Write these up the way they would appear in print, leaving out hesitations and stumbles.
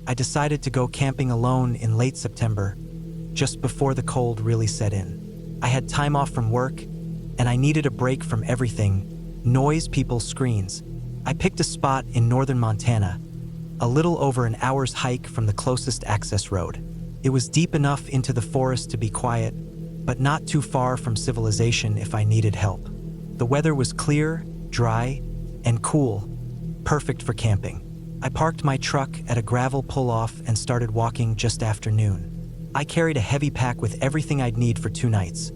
I decided to go camping alone in late September, just before the cold really set in. I had time off from work, and I needed a break from everything: noise, people, screens. I picked a spot in northern Montana, a little over an hour's hike from the closest access road. It was deep enough into the forest to be quiet, but not too far from civilization if I needed help. The weather was clear, dry, and cool, perfect for camping. I parked my truck at a gravel pull-off and started walking just after noon. I carried a heavy pack with everything I'd need for 2 nights: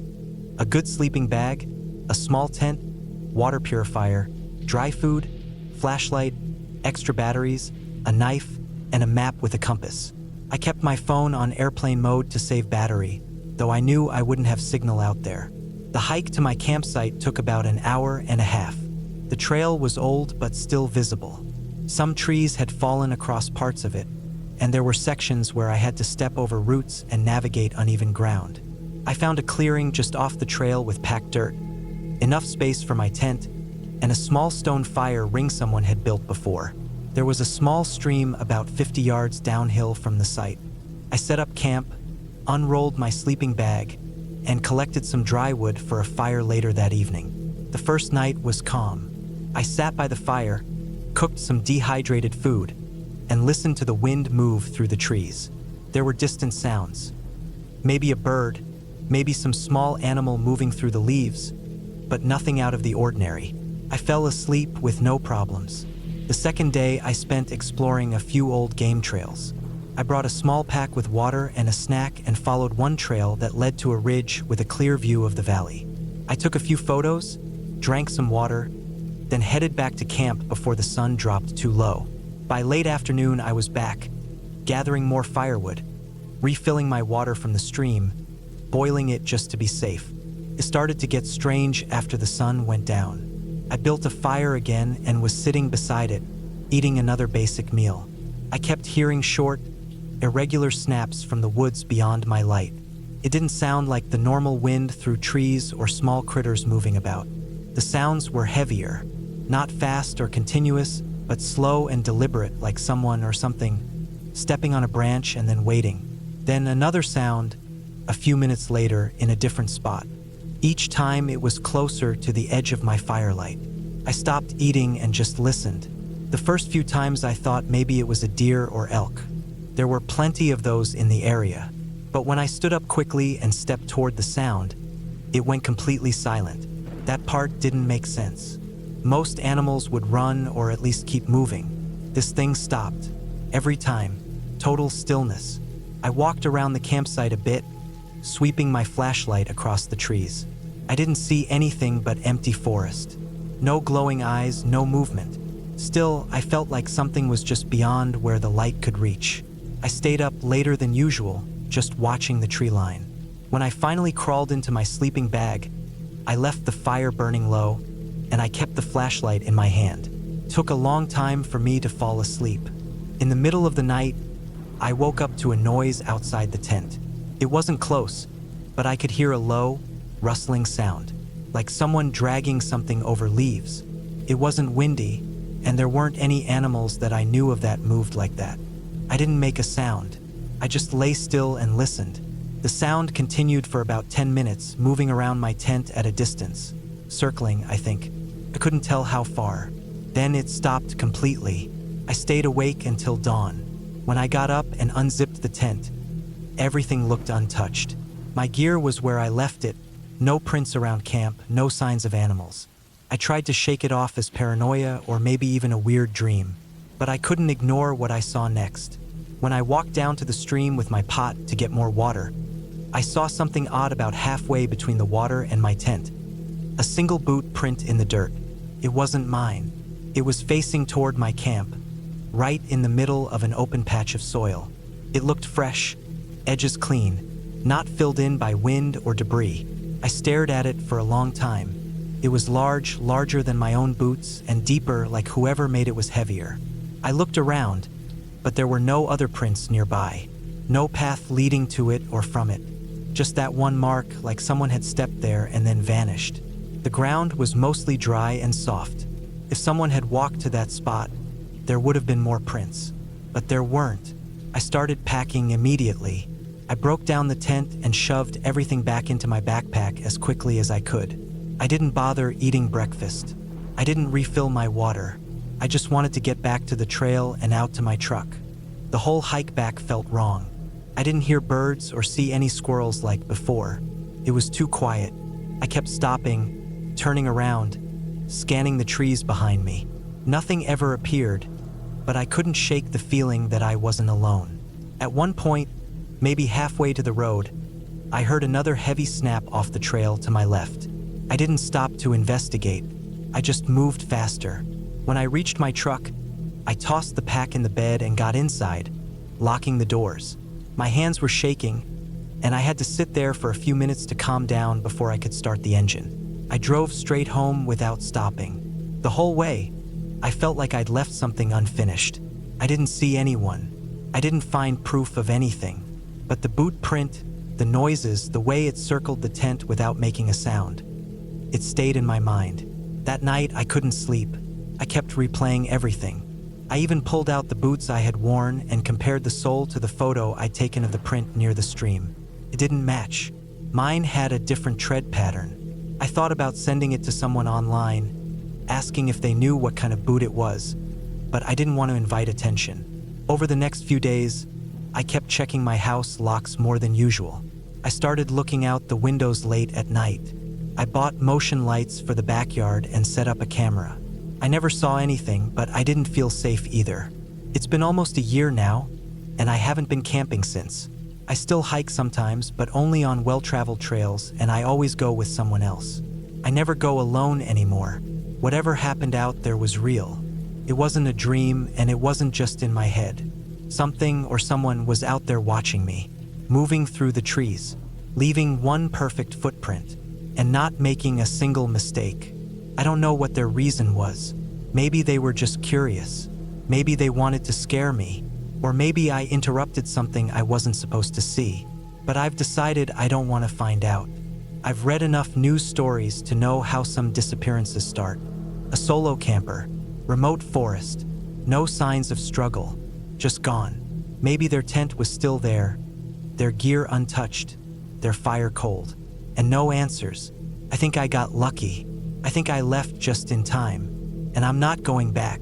a good sleeping bag, a small tent, water purifier, dry food, flashlight, extra batteries, a knife, and a map with a compass. I kept my phone on airplane mode to save battery, though I knew I wouldn't have signal out there. The hike to my campsite took about an hour and a half. The trail was old but still visible. Some trees had fallen across parts of it, and there were sections where I had to step over roots and navigate uneven ground. I found a clearing just off the trail with packed dirt, enough space for my tent, and a small stone fire ring someone had built before. There was a small stream about 50 yards downhill from the site. I set up camp, unrolled my sleeping bag, and collected some dry wood for a fire later that evening. The first night was calm. I sat by the fire, cooked some dehydrated food, and listened to the wind move through the trees. There were distant sounds. Maybe a bird, maybe some small animal moving through the leaves, but nothing out of the ordinary. I fell asleep with no problems. The second day I spent exploring a few old game trails. I brought a small pack with water and a snack and followed one trail that led to a ridge with a clear view of the valley. I took a few photos, drank some water, then headed back to camp before the sun dropped too low. By late afternoon I was back, gathering more firewood, refilling my water from the stream, boiling it just to be safe. It started to get strange after the sun went down. I built a fire again and was sitting beside it, eating another basic meal. I kept hearing short, irregular snaps from the woods beyond my light. It didn't sound like the normal wind through trees or small critters moving about. The sounds were heavier, not fast or continuous, but slow and deliberate, like someone or something stepping on a branch and then waiting. Then another sound, a few minutes later, in a different spot. Each time it was closer to the edge of my firelight. I stopped eating and just listened. The first few times I thought maybe it was a deer or elk. There were plenty of those in the area. But when I stood up quickly and stepped toward the sound, it went completely silent. That part didn't make sense. Most animals would run or at least keep moving. This thing stopped. Every time. Total stillness. I walked around the campsite a bit, sweeping my flashlight across the trees. I didn't see anything but empty forest. No glowing eyes, no movement. Still, I felt like something was just beyond where the light could reach. I stayed up later than usual, just watching the tree line. When I finally crawled into my sleeping bag, I left the fire burning low, and I kept the flashlight in my hand. It took a long time for me to fall asleep. In the middle of the night, I woke up to a noise outside the tent. It wasn't close, but I could hear a low, rustling sound, like someone dragging something over leaves. It wasn't windy, and there weren't any animals that I knew of that moved like that. I didn't make a sound. I just lay still and listened. The sound continued for about 10 minutes, moving around my tent at a distance. Circling, I think. I couldn't tell how far. Then it stopped completely. I stayed awake until dawn. When I got up and unzipped the tent, everything looked untouched. My gear was where I left it. No prints around camp, no signs of animals. I tried to shake it off as paranoia or maybe even a weird dream, but I couldn't ignore what I saw next. When I walked down to the stream with my pot to get more water, I saw something odd about halfway between the water and my tent. A single boot print in the dirt. It wasn't mine. It was facing toward my camp, right in the middle of an open patch of soil. It looked fresh, edges clean, not filled in by wind or debris. I stared at it for a long time. It was large, larger than my own boots, and deeper, like whoever made it was heavier. I looked around, but there were no other prints nearby. No path leading to it or from it. Just that one mark, like someone had stepped there and then vanished. The ground was mostly dry and soft. If someone had walked to that spot, there would have been more prints. But there weren't. I started packing immediately. I broke down the tent and shoved everything back into my backpack as quickly as I could. I didn't bother eating breakfast. I didn't refill my water. I just wanted to get back to the trail and out to my truck. The whole hike back felt wrong. I didn't hear birds or see any squirrels like before. It was too quiet. I kept stopping, turning around, scanning the trees behind me. Nothing ever appeared, but I couldn't shake the feeling that I wasn't alone. At one point, maybe halfway to the road, I heard another heavy snap off the trail to my left. I didn't stop to investigate. I just moved faster. When I reached my truck, I tossed the pack in the bed and got inside, locking the doors. My hands were shaking, and I had to sit there for a few minutes to calm down before I could start the engine. I drove straight home without stopping. The whole way, I felt like I'd left something unfinished. I didn't see anyone. I didn't find proof of anything. But the boot print, the noises, the way it circled the tent without making a sound, it stayed in my mind. That night, I couldn't sleep. I kept replaying everything. I even pulled out the boots I had worn and compared the sole to the photo I'd taken of the print near the stream. It didn't match. Mine had a different tread pattern. I thought about sending it to someone online, asking if they knew what kind of boot it was, but I didn't want to invite attention. Over the next few days, I kept checking my house locks more than usual. I started looking out the windows late at night. I bought motion lights for the backyard and set up a camera. I never saw anything, but I didn't feel safe either. It's been almost a year now, and I haven't been camping since. I still hike sometimes, but only on well-traveled trails, and I always go with someone else. I never go alone anymore. Whatever happened out there was real. It wasn't a dream, and it wasn't just in my head. Something or someone was out there watching me, moving through the trees, leaving one perfect footprint, and not making a single mistake. I don't know what their reason was. Maybe they were just curious. Maybe they wanted to scare me. Or maybe I interrupted something I wasn't supposed to see. But I've decided I don't want to find out. I've read enough news stories to know how some disappearances start. A solo camper, remote forest, no signs of struggle, just gone. Maybe their tent was still there, their gear untouched, their fire cold, and no answers. I think I got lucky. I think I left just in time, and I'm not going back.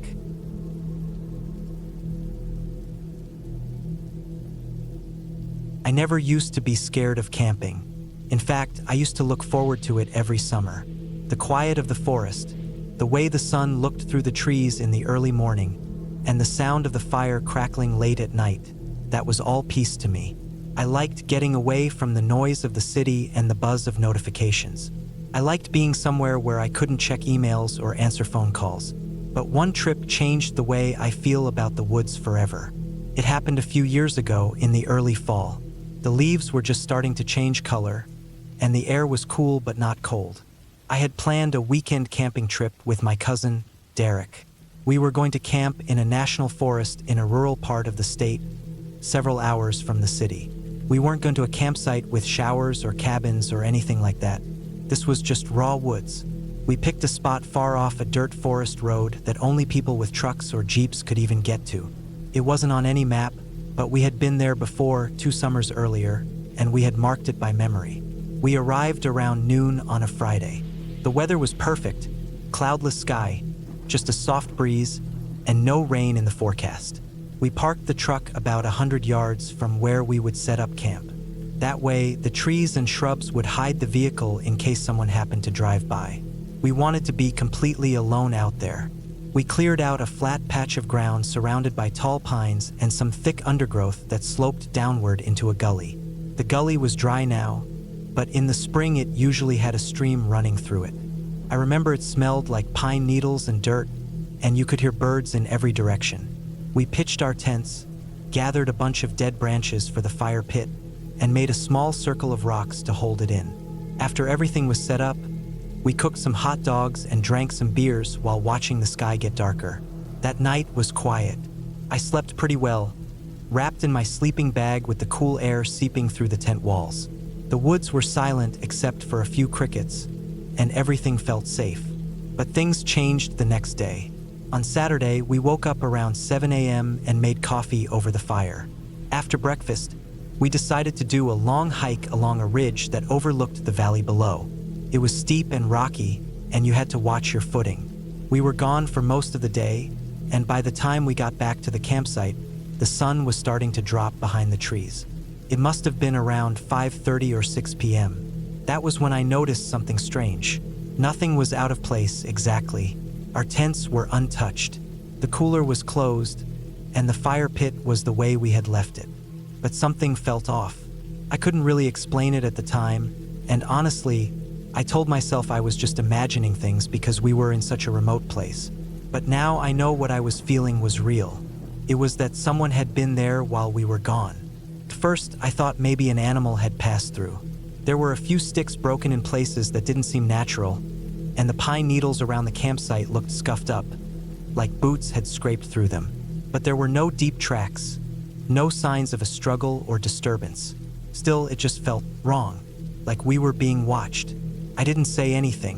I never used to be scared of camping. In fact, I used to look forward to it every summer. The quiet of the forest, the way the sun looked through the trees in the early morning, and the sound of the fire crackling late at night, that was all peace to me. I liked getting away from the noise of the city and the buzz of notifications. I liked being somewhere where I couldn't check emails or answer phone calls. But one trip changed the way I feel about the woods forever. It happened a few years ago in the early fall. The leaves were just starting to change color, and the air was cool but not cold. I had planned a weekend camping trip with my cousin, Derek. We were going to camp in a national forest in a rural part of the state, several hours from the city. We weren't going to a campsite with showers or cabins or anything like that. This was just raw woods. We picked a spot far off a dirt forest road that only people with trucks or jeeps could even get to. It wasn't on any map, but we had been there before 2 summers earlier, and we had marked it by memory. We arrived around noon on a Friday. The weather was perfect, cloudless sky, just a soft breeze, and no rain in the forecast. We parked the truck about 100 yards from where we would set up camp. That way, the trees and shrubs would hide the vehicle in case someone happened to drive by. We wanted to be completely alone out there. We cleared out a flat patch of ground surrounded by tall pines and some thick undergrowth that sloped downward into a gully. The gully was dry now, but in the spring it usually had a stream running through it. I remember it smelled like pine needles and dirt, and you could hear birds in every direction. We pitched our tents, gathered a bunch of dead branches for the fire pit, and made a small circle of rocks to hold it in. After everything was set up, we cooked some hot dogs and drank some beers while watching the sky get darker. That night was quiet. I slept pretty well, wrapped in my sleeping bag with the cool air seeping through the tent walls. The woods were silent except for a few crickets, and everything felt safe. But things changed the next day. On Saturday, we woke up around 7 a.m. and made coffee over the fire. After breakfast, we decided to do a long hike along a ridge that overlooked the valley below. It was steep and rocky, and you had to watch your footing. We were gone for most of the day, and by the time we got back to the campsite, the sun was starting to drop behind the trees. It must have been around 5:30 or 6 p.m. That was when I noticed something strange. Nothing was out of place exactly. Our tents were untouched. The cooler was closed, and the fire pit was the way we had left it. But something felt off. I couldn't really explain it at the time, and honestly, I told myself I was just imagining things because we were in such a remote place. But now I know what I was feeling was real. It was that someone had been there while we were gone. At first, I thought maybe an animal had passed through. There were a few sticks broken in places that didn't seem natural, and the pine needles around the campsite looked scuffed up, like boots had scraped through them. But there were no deep tracks, no signs of a struggle or disturbance. Still, it just felt wrong, like we were being watched. I didn't say anything.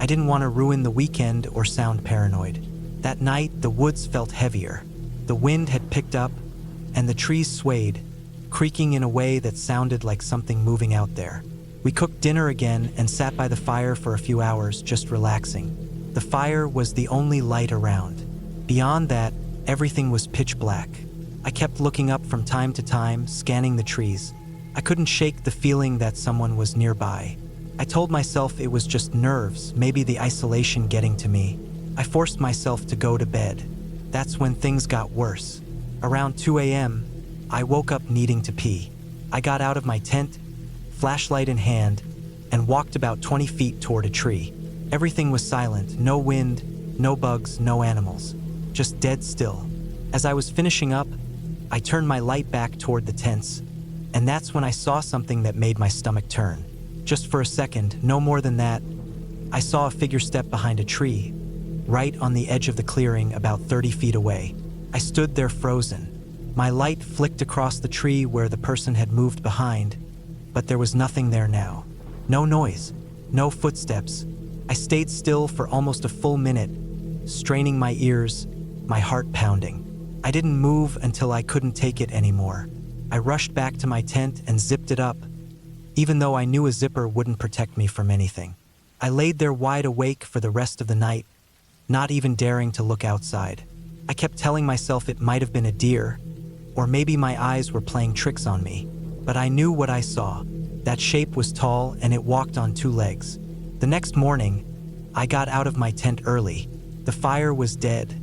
I didn't want to ruin the weekend or sound paranoid. That night, the woods felt heavier. The wind had picked up, and the trees swayed, creaking in a way that sounded like something moving out there. We cooked dinner again and sat by the fire for a few hours, just relaxing. The fire was the only light around. Beyond that, everything was pitch black. I kept looking up from time to time, scanning the trees. I couldn't shake the feeling that someone was nearby. I told myself it was just nerves, maybe the isolation getting to me. I forced myself to go to bed. That's when things got worse. Around 2 a.m., I woke up needing to pee. I got out of my tent, flashlight in hand, and walked about 20 feet toward a tree. Everything was silent, no wind, no bugs, no animals, just dead still. As I was finishing up, I turned my light back toward the tents, and that's when I saw something that made my stomach turn. Just for a second, no more than that, I saw a figure step behind a tree, right on the edge of the clearing about 30 feet away. I stood there frozen. My light flicked across the tree where the person had moved behind, but there was nothing there now. No noise, no footsteps. I stayed still for almost a full minute, straining my ears, my heart pounding. I didn't move until I couldn't take it anymore. I rushed back to my tent and zipped it up, even though I knew a zipper wouldn't protect me from anything. I laid there wide awake for the rest of the night, not even daring to look outside. I kept telling myself it might have been a deer, or maybe my eyes were playing tricks on me. But I knew what I saw. That shape was tall and it walked on 2 legs. The next morning, I got out of my tent early. The fire was dead,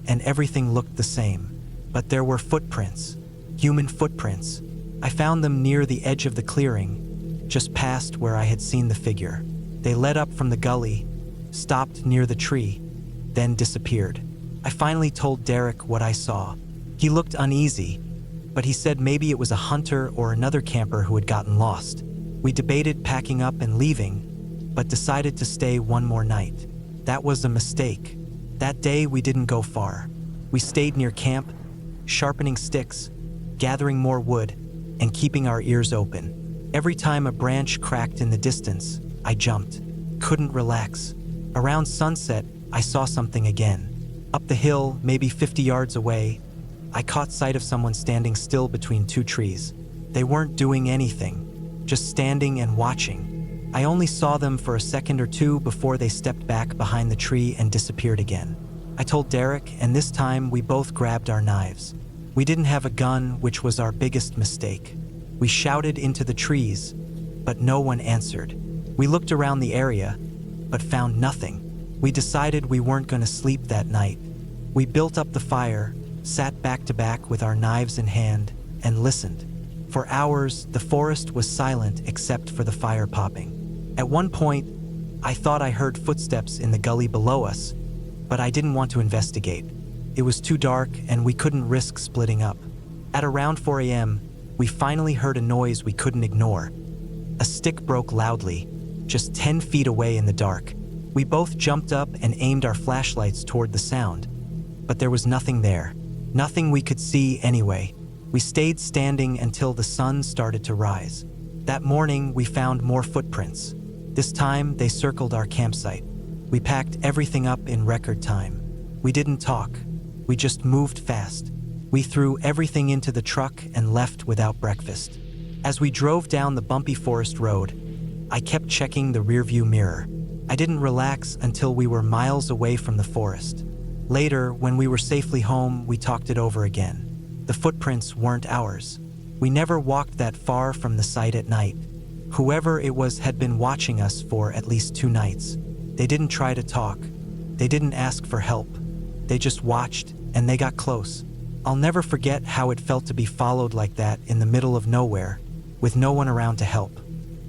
and everything looked the same. But there were footprints, human footprints. I found them near the edge of the clearing, just past where I had seen the figure. They led up from the gully, stopped near the tree, then disappeared. I finally told Derek what I saw. He looked uneasy, but he said maybe it was a hunter or another camper who had gotten lost. We debated packing up and leaving, but decided to stay one more night. That was a mistake. That day we didn't go far. We stayed near camp, sharpening sticks, gathering more wood, and keeping our ears open. Every time a branch cracked in the distance, I jumped. Couldn't relax. Around sunset, I saw something again. Up the hill, maybe 50 yards away, I caught sight of someone standing still between 2 trees. They weren't doing anything, just standing and watching. I only saw them for a second or two before they stepped back behind the tree and disappeared again. I told Derek, and this time we both grabbed our knives. We didn't have a gun, which was our biggest mistake. We shouted into the trees, but no one answered. We looked around the area, but found nothing. We decided we weren't going to sleep that night. We built up the fire, sat back to back with our knives in hand, and listened. For hours, the forest was silent except for the fire popping. At one point, I thought I heard footsteps in the gully below us, but I didn't want to investigate. It was too dark and we couldn't risk splitting up. At around 4 a.m., we finally heard a noise we couldn't ignore. A stick broke loudly, just 10 feet away in the dark. We both jumped up and aimed our flashlights toward the sound, but there was nothing there. Nothing we could see anyway. We stayed standing until the sun started to rise. That morning, we found more footprints. This time, they circled our campsite. We packed everything up in record time. We didn't talk. We just moved fast. We threw everything into the truck and left without breakfast. As we drove down the bumpy forest road, I kept checking the rearview mirror. I didn't relax until we were miles away from the forest. Later, when we were safely home, we talked it over again. The footprints weren't ours. We never walked that far from the site at night. Whoever it was had been watching us for at least 2 nights. They didn't try to talk. They didn't ask for help. They just watched, and they got close. I'll never forget how it felt to be followed like that in the middle of nowhere, with no one around to help.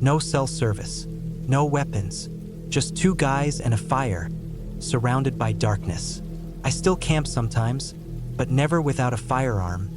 No cell service, no weapons, just 2 guys and a fire, surrounded by darkness. I still camp sometimes, but never without a firearm,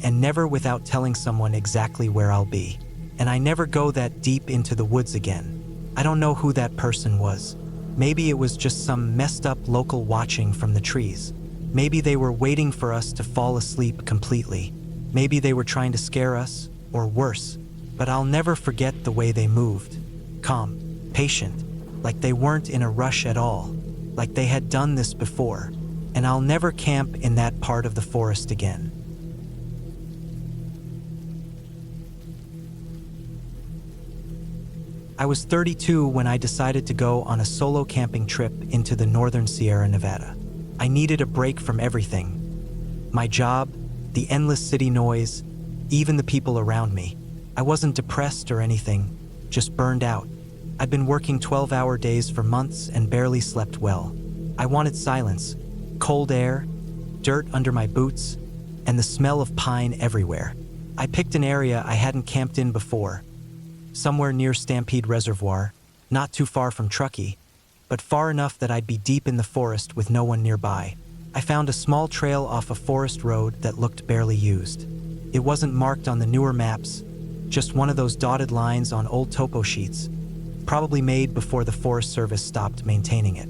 and never without telling someone exactly where I'll be. And I never go that deep into the woods again. I don't know who that person was. Maybe it was just some messed up local watching from the trees. Maybe they were waiting for us to fall asleep completely. Maybe they were trying to scare us, or worse. But I'll never forget the way they moved. Calm, patient, like they weren't in a rush at all, like they had done this before. And I'll never camp in that part of the forest again. I was 32 when I decided to go on a solo camping trip into the northern Sierra Nevada. I needed a break from everything. My job, the endless city noise, even the people around me. I wasn't depressed or anything, just burned out. I'd been working 12-hour days for months and barely slept well. I wanted silence, cold air, dirt under my boots, and the smell of pine everywhere. I picked an area I hadn't camped in before, somewhere near Stampede Reservoir, not too far from Truckee, but far enough that I'd be deep in the forest with no one nearby. I found a small trail off a forest road that looked barely used. It wasn't marked on the newer maps, just one of those dotted lines on old topo sheets, probably made before the Forest Service stopped maintaining it.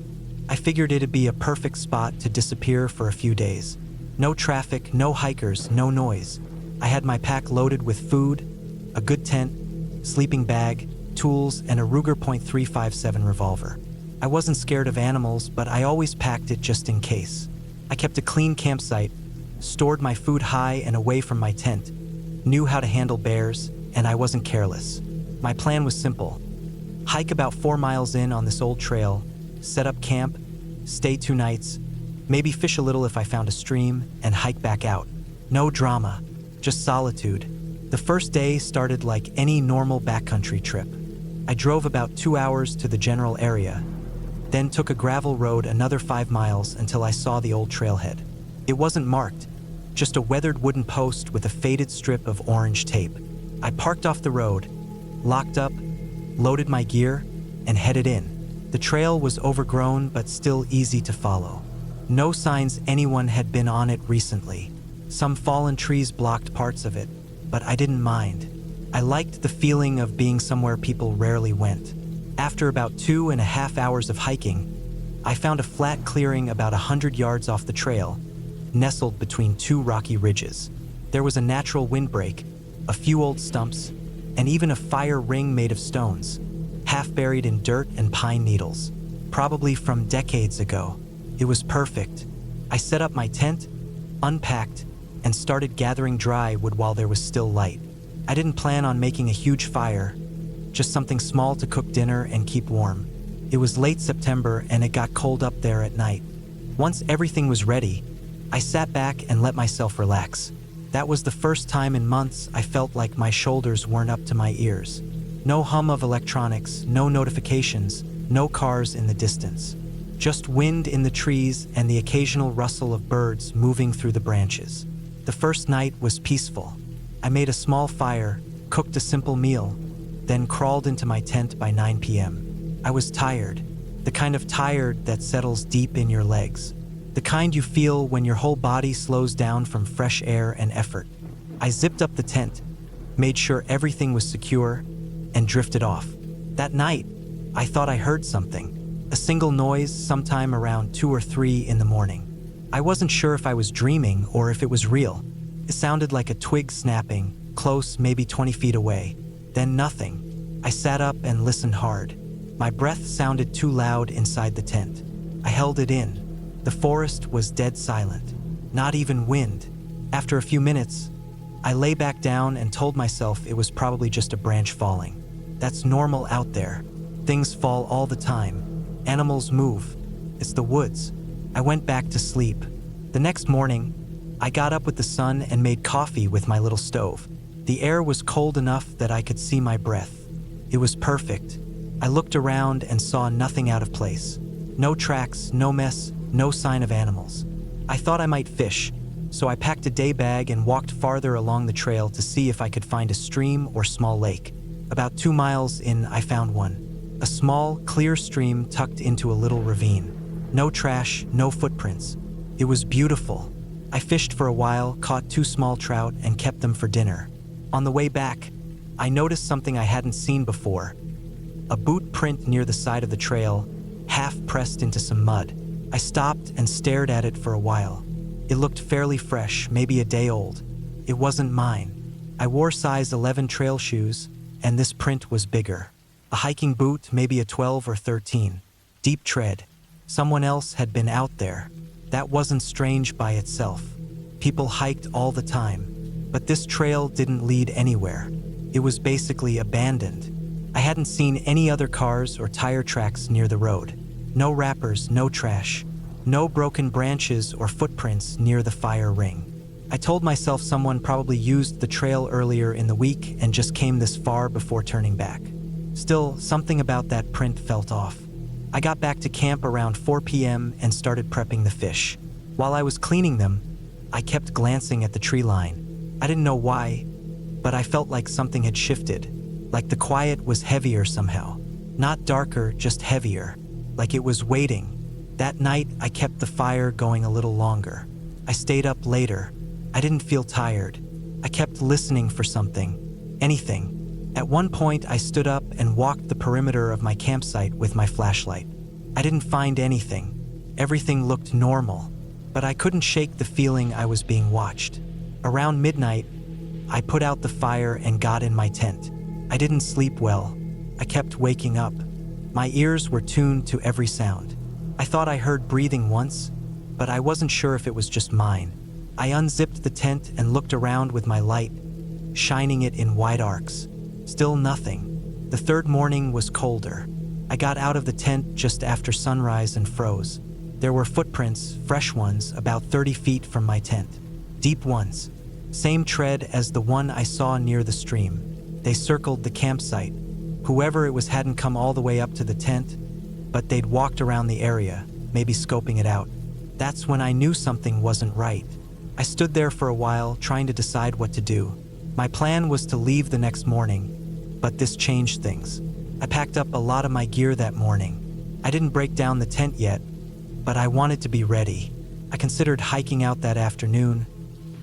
I figured it'd be a perfect spot to disappear for a few days. No traffic, no hikers, no noise. I had my pack loaded with food, a good tent, sleeping bag, tools, and a Ruger .357 revolver. I wasn't scared of animals, but I always packed it just in case. I kept a clean campsite, stored my food high and away from my tent, knew how to handle bears, and I wasn't careless. My plan was simple. Hike about 4 miles in on this old trail, set up camp, stay 2 nights, maybe fish a little if I found a stream, and hike back out. No drama, just solitude. The first day started like any normal backcountry trip. I drove about 2 hours to the general area, then took a gravel road another 5 miles until I saw the old trailhead. It wasn't marked, just a weathered wooden post with a faded strip of orange tape. I parked off the road, locked up, loaded my gear, and headed in. The trail was overgrown but still easy to follow. No signs anyone had been on it recently. Some fallen trees blocked parts of it, but I didn't mind. I liked the feeling of being somewhere people rarely went. After about 2.5 hours of hiking, I found a flat clearing about 100 yards off the trail, nestled between 2 rocky ridges. There was a natural windbreak, a few old stumps, and even a fire ring made of stones, half buried in dirt and pine needles, probably from decades ago. It was perfect. I set up my tent, unpacked, and started gathering dry wood while there was still light. I didn't plan on making a huge fire, just something small to cook dinner and keep warm. It was late September and it got cold up there at night. Once everything was ready, I sat back and let myself relax. That was the first time in months I felt like my shoulders weren't up to my ears. No hum of electronics, no notifications, no cars in the distance. Just wind in the trees and the occasional rustle of birds moving through the branches. The first night was peaceful. I made a small fire, cooked a simple meal, then crawled into my tent by 9 p.m. I was tired, the kind of tired that settles deep in your legs. The kind you feel when your whole body slows down from fresh air and effort. I zipped up the tent, made sure everything was secure, and drifted off. That night, I thought I heard something, a single noise sometime around 2 or 3 in the morning. I wasn't sure if I was dreaming or if it was real. It sounded like a twig snapping, close, maybe 20 feet away. Then nothing. I sat up and listened hard. My breath sounded too loud inside the tent. I held it in. The forest was dead silent. Not even wind. After a few minutes, I lay back down and told myself it was probably just a branch falling. That's normal out there. Things fall all the time. Animals move. It's the woods. I went back to sleep. The next morning, I got up with the sun and made coffee with my little stove. The air was cold enough that I could see my breath. It was perfect. I looked around and saw nothing out of place. No tracks, no mess, no sign of animals. I thought I might fish, so I packed a day bag and walked farther along the trail to see if I could find a stream or small lake. About 2 miles in, I found one. A small, clear stream tucked into a little ravine. No trash, no footprints. It was beautiful. I fished for a while, caught 2 small trout, and kept them for dinner. On the way back, I noticed something I hadn't seen before. A boot print near the side of the trail, half pressed into some mud. I stopped and stared at it for a while. It looked fairly fresh, maybe a day old. It wasn't mine. I wore size 11 trail shoes, and this print was bigger. A hiking boot, maybe a 12 or 13. Deep tread. Someone else had been out there. That wasn't strange by itself. People hiked all the time, but this trail didn't lead anywhere. It was basically abandoned. I hadn't seen any other cars or tire tracks near the road. No wrappers, no trash. No broken branches or footprints near the fire ring. I told myself someone probably used the trail earlier in the week and just came this far before turning back. Still, something about that print felt off. I got back to camp around 4 p.m. and started prepping the fish. While I was cleaning them, I kept glancing at the tree line. I didn't know why, but I felt like something had shifted, like the quiet was heavier somehow. Not darker, just heavier, like it was waiting. That night, I kept the fire going a little longer. I stayed up later. I didn't feel tired. I kept listening for something, anything. At one point, I stood up and walked the perimeter of my campsite with my flashlight. I didn't find anything. Everything looked normal, but I couldn't shake the feeling I was being watched. Around midnight, I put out the fire and got in my tent. I didn't sleep well. I kept waking up. My ears were tuned to every sound. I thought I heard breathing once, but I wasn't sure if it was just mine. I unzipped the tent and looked around with my light, shining it in wide arcs. Still nothing. The third morning was colder. I got out of the tent just after sunrise and froze. There were footprints, fresh ones, about 30 feet from my tent. Deep ones. Same tread as the one I saw near the stream. They circled the campsite. Whoever it was hadn't come all the way up to the tent, but they'd walked around the area, maybe scoping it out. That's when I knew something wasn't right. I stood there for a while, trying to decide what to do. My plan was to leave the next morning, but this changed things. I packed up a lot of my gear that morning. I didn't break down the tent yet, but I wanted to be ready. I considered hiking out that afternoon,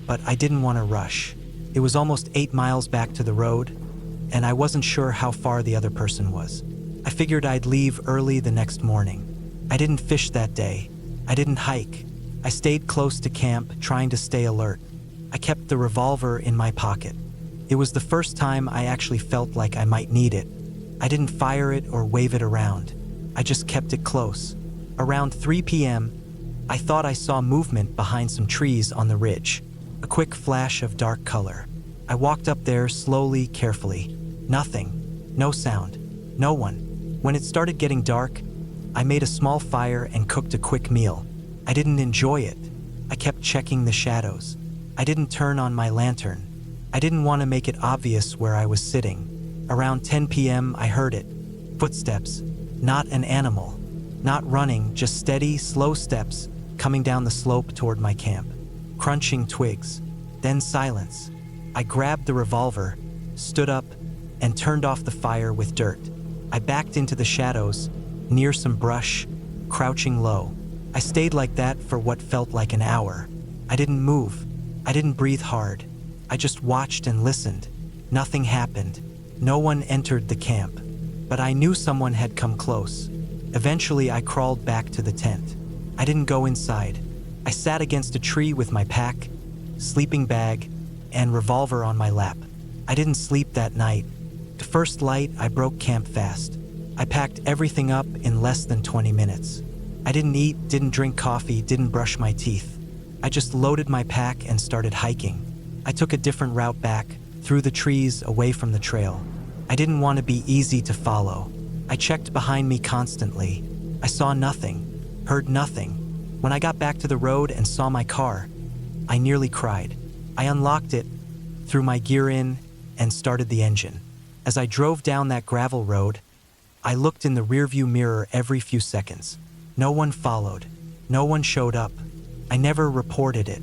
but I didn't want to rush. It was almost 8 miles back to the road, and I wasn't sure how far the other person was. I figured I'd leave early the next morning. I didn't fish that day. I didn't hike. I stayed close to camp, trying to stay alert. I kept the revolver in my pocket. It was the first time I actually felt like I might need it. I didn't fire it or wave it around. I just kept it close. Around 3 p.m., I thought I saw movement behind some trees on the ridge. A quick flash of dark color. I walked up there slowly, carefully. Nothing. No sound. No one. When it started getting dark, I made a small fire and cooked a quick meal. I didn't enjoy it. I kept checking the shadows. I didn't turn on my lantern. I didn't want to make it obvious where I was sitting. Around 10 p.m., I heard it. Footsteps. Not an animal. Not running, just steady, slow steps coming down the slope toward my camp. Crunching twigs. Then silence. I grabbed the revolver, stood up, and turned off the fire with dirt. I backed into the shadows, near some brush, crouching low. I stayed like that for what felt like an hour. I didn't move. I didn't breathe hard. I just watched and listened. Nothing happened. No one entered the camp. But I knew someone had come close. Eventually, I crawled back to the tent. I didn't go inside. I sat against a tree with my pack, sleeping bag, and revolver on my lap. I didn't sleep that night. To first light, I broke camp fast. I packed everything up in less than 20 minutes. I didn't eat, didn't drink coffee, didn't brush my teeth. I just loaded my pack and started hiking. I took a different route back, through the trees, away from the trail. I didn't want to be easy to follow. I checked behind me constantly. I saw nothing, heard nothing. When I got back to the road and saw my car, I nearly cried. I unlocked it, threw my gear in, and started the engine. As I drove down that gravel road, I looked in the rearview mirror every few seconds. No one followed. No one showed up. I never reported it.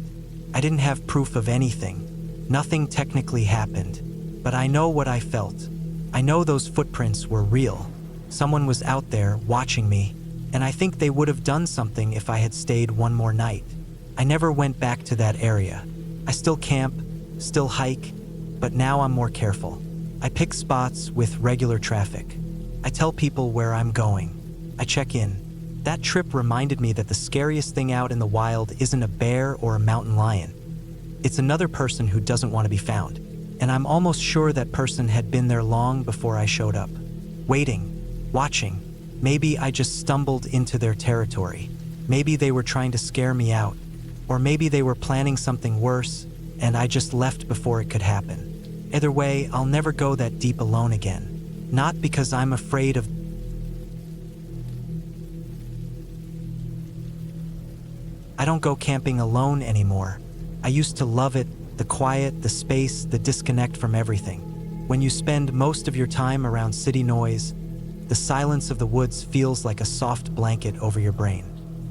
I didn't have proof of anything. Nothing technically happened. But I know what I felt. I know those footprints were real. Someone was out there watching me, and I think they would have done something if I had stayed one more night. I never went back to that area. I still camp, still hike, but now I'm more careful. I pick spots with regular traffic. I tell people where I'm going. I check in. That trip reminded me that the scariest thing out in the wild isn't a bear or a mountain lion. It's another person who doesn't want to be found. And I'm almost sure that person had been there long before I showed up. Waiting, watching. Maybe I just stumbled into their territory. Maybe they were trying to scare me out. Or maybe they were planning something worse, and I just left before it could happen. Either way, I'll never go that deep alone again. Not because I'm afraid of... I don't go camping alone anymore. I used to love it, the quiet, the space, the disconnect from everything. When you spend most of your time around city noise, the silence of the woods feels like a soft blanket over your brain.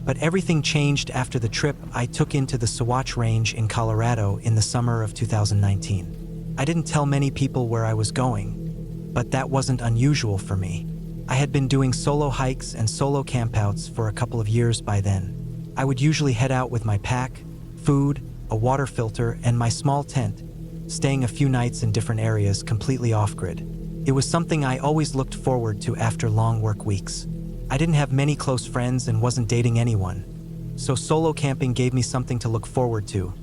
But everything changed after the trip I took into the Sawatch Range in Colorado in the summer of 2019. I didn't tell many people where I was going, but that wasn't unusual for me. I had been doing solo hikes and solo campouts for a couple of years by then. I would usually head out with my pack, food, a water filter, and my small tent, staying a few nights in different areas completely off-grid. It was something I always looked forward to after long work weeks. I didn't have many close friends and wasn't dating anyone, so solo camping gave me something to look forward to,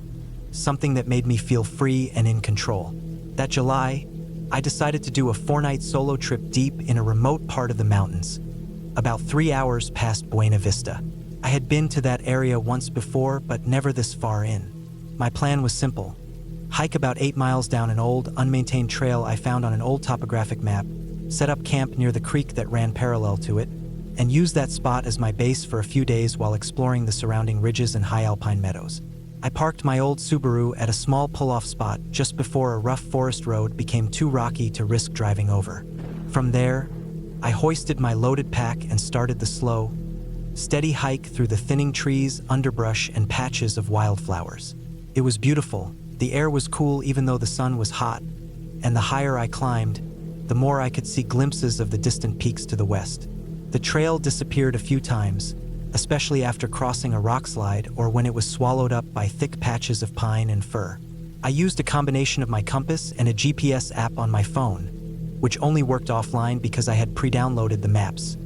something that made me feel free and in control. That July, I decided to do a 4-night solo trip deep in a remote part of the mountains, about 3 hours past Buena Vista. I had been to that area once before, but never this far in. My plan was simple. Hike about 8 miles down an old, unmaintained trail I found on an old topographic map, set up camp near the creek that ran parallel to it, and use that spot as my base for a few days while exploring the surrounding ridges and high alpine meadows. I parked my old Subaru at a small pull-off spot just before a rough forest road became too rocky to risk driving over. From there, I hoisted my loaded pack and started the slow, steady hike through the thinning trees, underbrush, and patches of wildflowers. It was beautiful. The air was cool even though the sun was hot, and the higher I climbed, the more I could see glimpses of the distant peaks to the west. The trail disappeared a few times, especially after crossing a rock slide or when it was swallowed up by thick patches of pine and fir. I used a combination of my compass and a GPS app on my phone, which only worked offline because I had pre-downloaded the maps,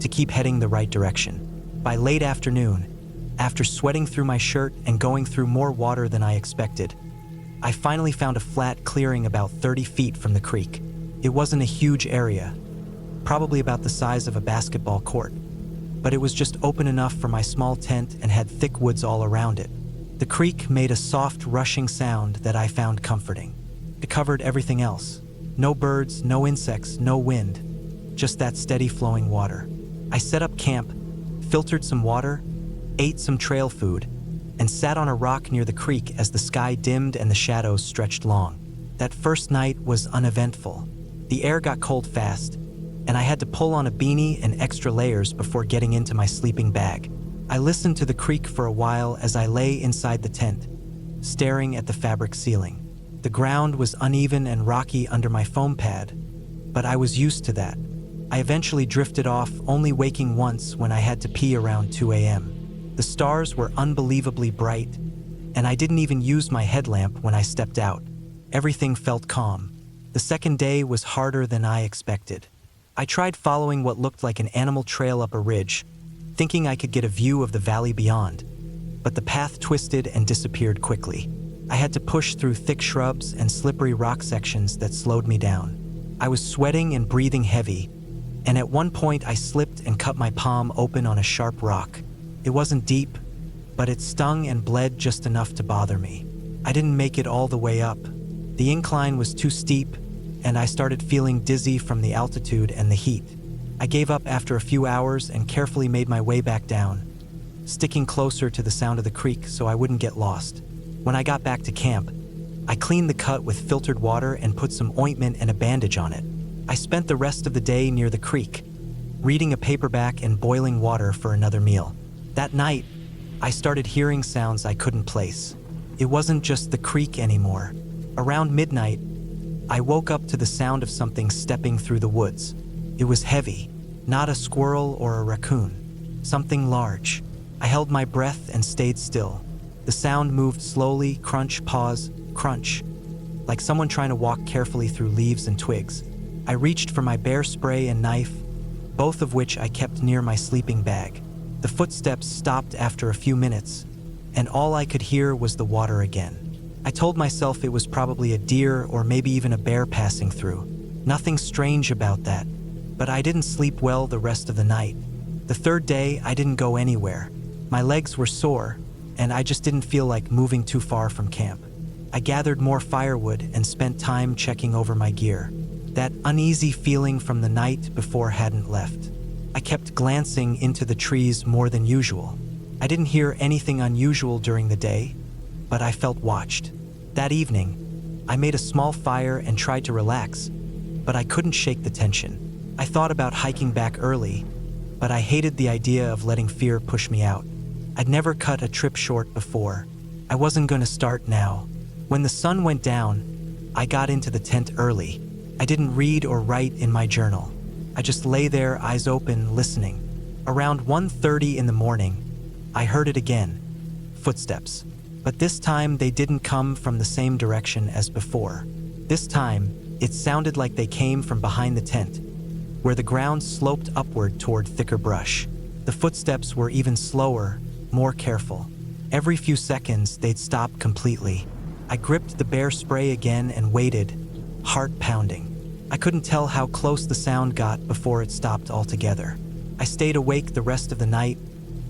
to keep heading the right direction. By late afternoon, after sweating through my shirt and going through more water than I expected, I finally found a flat clearing about 30 feet from the creek. It wasn't a huge area, probably about the size of a basketball court, but it was just open enough for my small tent and had thick woods all around it. The creek made a soft, rushing sound that I found comforting. It covered everything else. No birds, no insects, no wind, just that steady flowing water. I set up camp, filtered some water, ate some trail food, and sat on a rock near the creek as the sky dimmed and the shadows stretched long. That first night was uneventful. The air got cold fast, and I had to pull on a beanie and extra layers before getting into my sleeping bag. I listened to the creek for a while as I lay inside the tent, staring at the fabric ceiling. The ground was uneven and rocky under my foam pad, but I was used to that. I eventually drifted off, only waking once when I had to pee around 2 a.m. The stars were unbelievably bright, and I didn't even use my headlamp when I stepped out. Everything felt calm. The second day was harder than I expected. I tried following what looked like an animal trail up a ridge, thinking I could get a view of the valley beyond, but the path twisted and disappeared quickly. I had to push through thick shrubs and slippery rock sections that slowed me down. I was sweating and breathing heavy, and at one point I slipped and cut my palm open on a sharp rock. It wasn't deep, but it stung and bled just enough to bother me. I didn't make it all the way up. The incline was too steep, and I started feeling dizzy from the altitude and the heat. I gave up after a few hours and carefully made my way back down, sticking closer to the sound of the creek so I wouldn't get lost. When I got back to camp, I cleaned the cut with filtered water and put some ointment and a bandage on it. I spent the rest of the day near the creek, reading a paperback and boiling water for another meal. That night, I started hearing sounds I couldn't place. It wasn't just the creek anymore. Around midnight, I woke up to the sound of something stepping through the woods. It was heavy, not a squirrel or a raccoon, something large. I held my breath and stayed still. The sound moved slowly, crunch, pause, crunch, like someone trying to walk carefully through leaves and twigs. I reached for my bear spray and knife, both of which I kept near my sleeping bag. The footsteps stopped after a few minutes, and all I could hear was the water again. I told myself it was probably a deer or maybe even a bear passing through. Nothing strange about that, but I didn't sleep well the rest of the night. The third day, I didn't go anywhere. My legs were sore, and I just didn't feel like moving too far from camp. I gathered more firewood and spent time checking over my gear. That uneasy feeling from the night before hadn't left. I kept glancing into the trees more than usual. I didn't hear anything unusual during the day, but I felt watched. That evening, I made a small fire and tried to relax, but I couldn't shake the tension. I thought about hiking back early, but I hated the idea of letting fear push me out. I'd never cut a trip short before. I wasn't going to start now. When the sun went down, I got into the tent early. I didn't read or write in my journal. I just lay there, eyes open, listening. Around 1:30 in the morning, I heard it again. Footsteps. But this time, they didn't come from the same direction as before. This time, it sounded like they came from behind the tent, where the ground sloped upward toward thicker brush. The footsteps were even slower, more careful. Every few seconds, they'd stop completely. I gripped the bear spray again and waited, heart pounding. I couldn't tell how close the sound got before it stopped altogether. I stayed awake the rest of the night,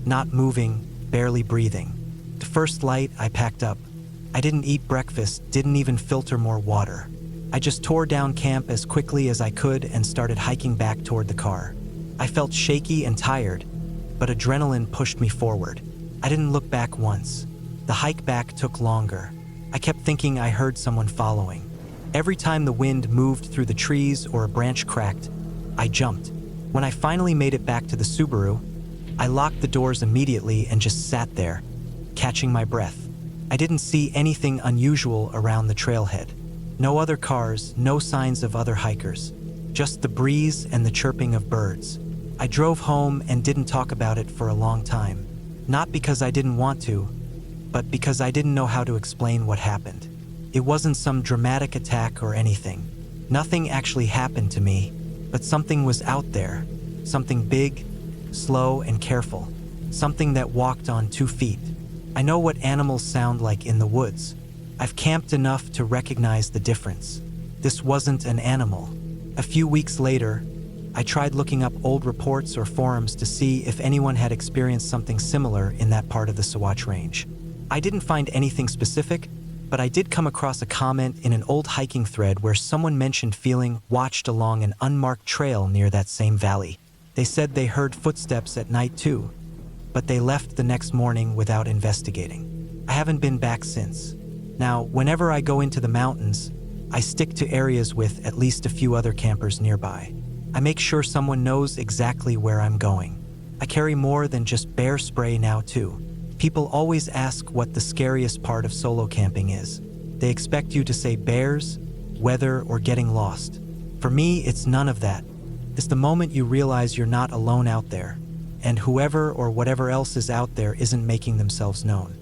not moving, barely breathing. The first light, I packed up. I didn't eat breakfast, didn't even filter more water. I just tore down camp as quickly as I could and started hiking back toward the car. I felt shaky and tired, but adrenaline pushed me forward. I didn't look back once. The hike back took longer. I kept thinking I heard someone following. Every time the wind moved through the trees or a branch cracked, I jumped. When I finally made it back to the Subaru, I locked the doors immediately and just sat there, catching my breath. I didn't see anything unusual around the trailhead. No other cars, no signs of other hikers. Just the breeze and the chirping of birds. I drove home and didn't talk about it for a long time. Not because I didn't want to, but because I didn't know how to explain what happened. It wasn't some dramatic attack or anything. Nothing actually happened to me, but something was out there. Something big, slow, and careful. Something that walked on 2 feet. I know what animals sound like in the woods. I've camped enough to recognize the difference. This wasn't an animal. A few weeks later, I tried looking up old reports or forums to see if anyone had experienced something similar in that part of the Sawatch Range. I didn't find anything specific, but I did come across a comment in an old hiking thread where someone mentioned feeling watched along an unmarked trail near that same valley. They said they heard footsteps at night too, but they left the next morning without investigating. I haven't been back since. Now, whenever I go into the mountains, I stick to areas with at least a few other campers nearby. I make sure someone knows exactly where I'm going. I carry more than just bear spray now too. People always ask what the scariest part of solo camping is. They expect you to say bears, weather, or getting lost. For me, it's none of that. It's the moment you realize you're not alone out there, and whoever or whatever else is out there isn't making themselves known.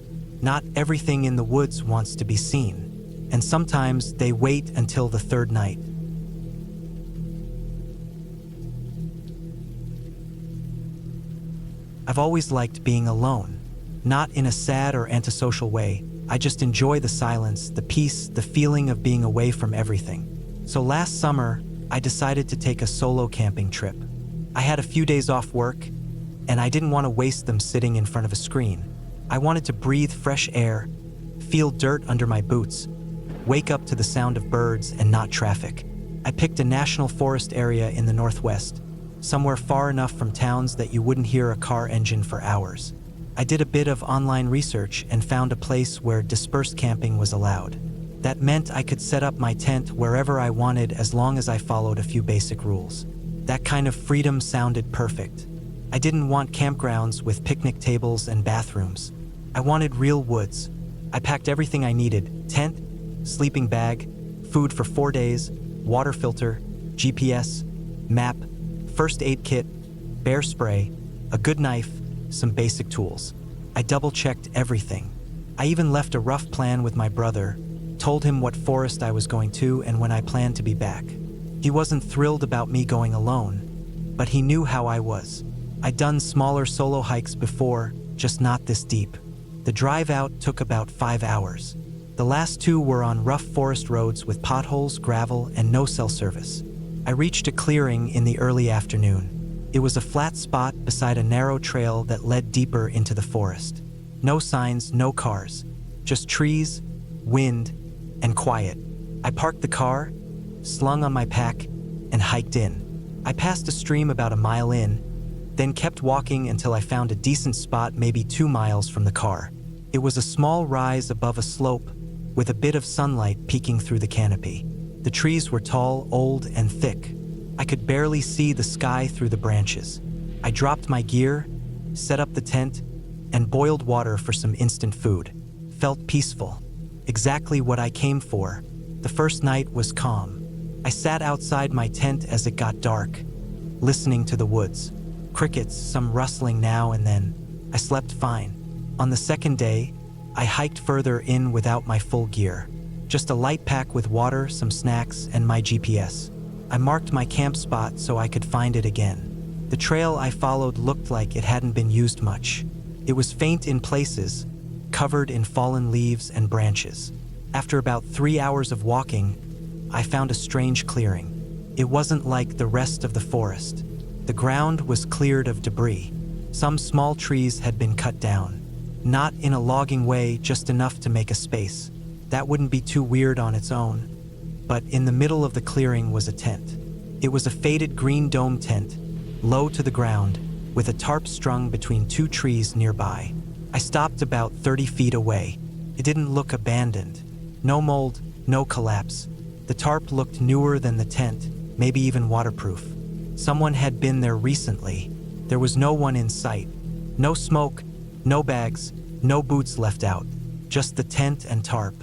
Not everything in the woods wants to be seen, and sometimes they wait until the third night. I've always liked being alone. Not in a sad or antisocial way. I just enjoy the silence, the peace, the feeling of being away from everything. So last summer, I decided to take a solo camping trip. I had a few days off work, and I didn't want to waste them sitting in front of a screen. I wanted to breathe fresh air, feel dirt under my boots, wake up to the sound of birds and not traffic. I picked a national forest area in the northwest, somewhere far enough from towns that you wouldn't hear a car engine for hours. I did a bit of online research and found a place where dispersed camping was allowed. That meant I could set up my tent wherever I wanted as long as I followed a few basic rules. That kind of freedom sounded perfect. I didn't want campgrounds with picnic tables and bathrooms. I wanted real woods. I packed everything I needed: tent, sleeping bag, food for 4 days, water filter, GPS, map, first aid kit, bear spray, a good knife, some basic tools. I double-checked everything. I even left a rough plan with my brother, told him what forest I was going to and when I planned to be back. He wasn't thrilled about me going alone, but he knew how I was. I'd done smaller solo hikes before, just not this deep. The drive out took about 5 hours. The last 2 were on rough forest roads with potholes, gravel, and no cell service. I reached a clearing in the early afternoon. It was a flat spot beside a narrow trail that led deeper into the forest. No signs, no cars, just trees, wind, and quiet. I parked the car, slung on my pack, and hiked in. I passed a stream about a mile in, then kept walking until I found a decent spot maybe 2 miles from the car. It was a small rise above a slope, with a bit of sunlight peeking through the canopy. The trees were tall, old, and thick. I could barely see the sky through the branches. I dropped my gear, set up the tent, and boiled water for some instant food. Felt peaceful. Exactly what I came for. The first night was calm. I sat outside my tent as it got dark, listening to the woods. Crickets, some rustling now and then. I slept fine. On the second day, I hiked further in without my full gear. Just a light pack with water, some snacks, and my GPS. I marked my camp spot so I could find it again. The trail I followed looked like it hadn't been used much. It was faint in places, covered in fallen leaves and branches. After about 3 hours of walking, I found a strange clearing. It wasn't like the rest of the forest. The ground was cleared of debris. Some small trees had been cut down. Not in a logging way, just enough to make a space. That wouldn't be too weird on its own. But in the middle of the clearing was a tent. It was a faded green dome tent, low to the ground, with a tarp strung between 2 trees nearby. I stopped about 30 feet away. It didn't look abandoned. No mold, no collapse. The tarp looked newer than the tent, maybe even waterproof. Someone had been there recently. There was no one in sight. No smoke, no bags, no boots left out. Just the tent and tarp.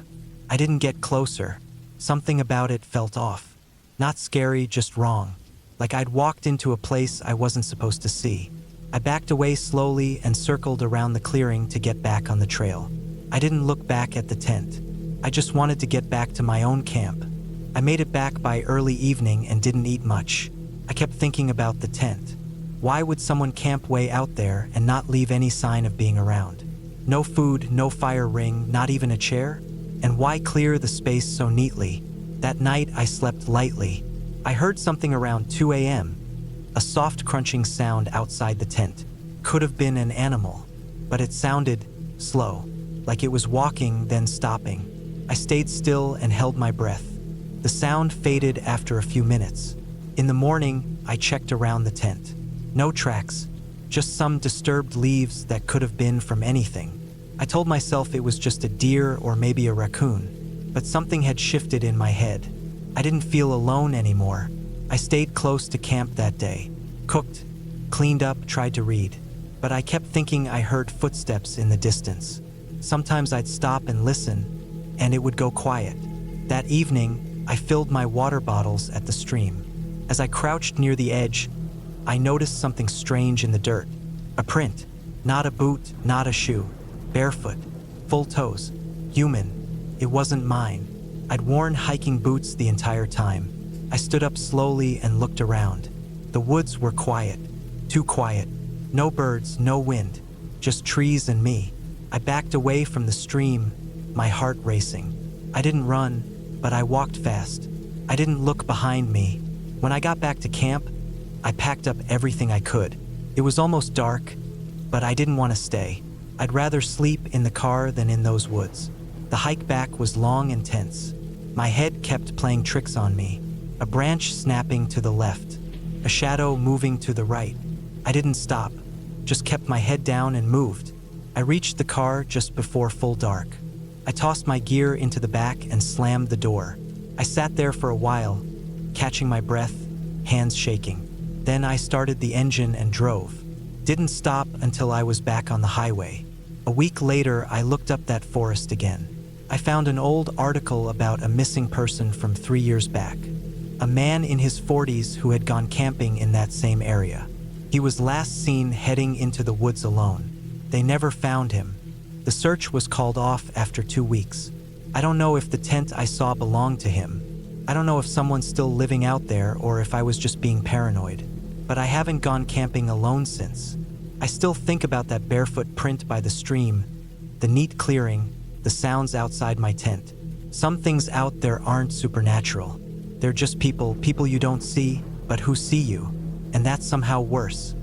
I didn't get closer. Something about it felt off. Not scary, just wrong. Like I'd walked into a place I wasn't supposed to see. I backed away slowly and circled around the clearing to get back on the trail. I didn't look back at the tent. I just wanted to get back to my own camp. I made it back by early evening and didn't eat much. I kept thinking about the tent. Why would someone camp way out there and not leave any sign of being around? No food, no fire ring, not even a chair? And why clear the space so neatly? That night I slept lightly. I heard something around 2 a.m. A soft crunching sound outside the tent. Could have been an animal, but it sounded slow, like it was walking then stopping. I stayed still and held my breath. The sound faded after a few minutes. In the morning, I checked around the tent. No tracks, just some disturbed leaves that could have been from anything. I told myself it was just a deer or maybe a raccoon, but something had shifted in my head. I didn't feel alone anymore. I stayed close to camp that day, cooked, cleaned up, tried to read, but I kept thinking I heard footsteps in the distance. Sometimes I'd stop and listen, and it would go quiet. That evening, I filled my water bottles at the stream. As I crouched near the edge, I noticed something strange in the dirt. A print, not a boot, not a shoe. Barefoot, full toes, human. It wasn't mine. I'd worn hiking boots the entire time. I stood up slowly and looked around. The woods were quiet, too quiet. No birds, no wind, just trees and me. I backed away from the stream, my heart racing. I didn't run, but I walked fast. I didn't look behind me. When I got back to camp, I packed up everything I could. It was almost dark, but I didn't want to stay. I'd rather sleep in the car than in those woods. The hike back was long and tense. My head kept playing tricks on me. A branch snapping to the left, a shadow moving to the right. I didn't stop, just kept my head down and moved. I reached the car just before full dark. I tossed my gear into the back and slammed the door. I sat there for a while, catching my breath, hands shaking. Then I started the engine and drove. Didn't stop until I was back on the highway. A week later, I looked up that forest again. I found an old article about a missing person from 3 years back. A man in his 40s who had gone camping in that same area. He was last seen heading into the woods alone. They never found him. The search was called off after 2 weeks. I don't know if the tent I saw belonged to him. I don't know if someone's still living out there or if I was just being paranoid. But I haven't gone camping alone since. I still think about that barefoot print by the stream, the neat clearing, the sounds outside my tent. Some things out there aren't supernatural. They're just people you don't see, but who see you. And that's somehow worse.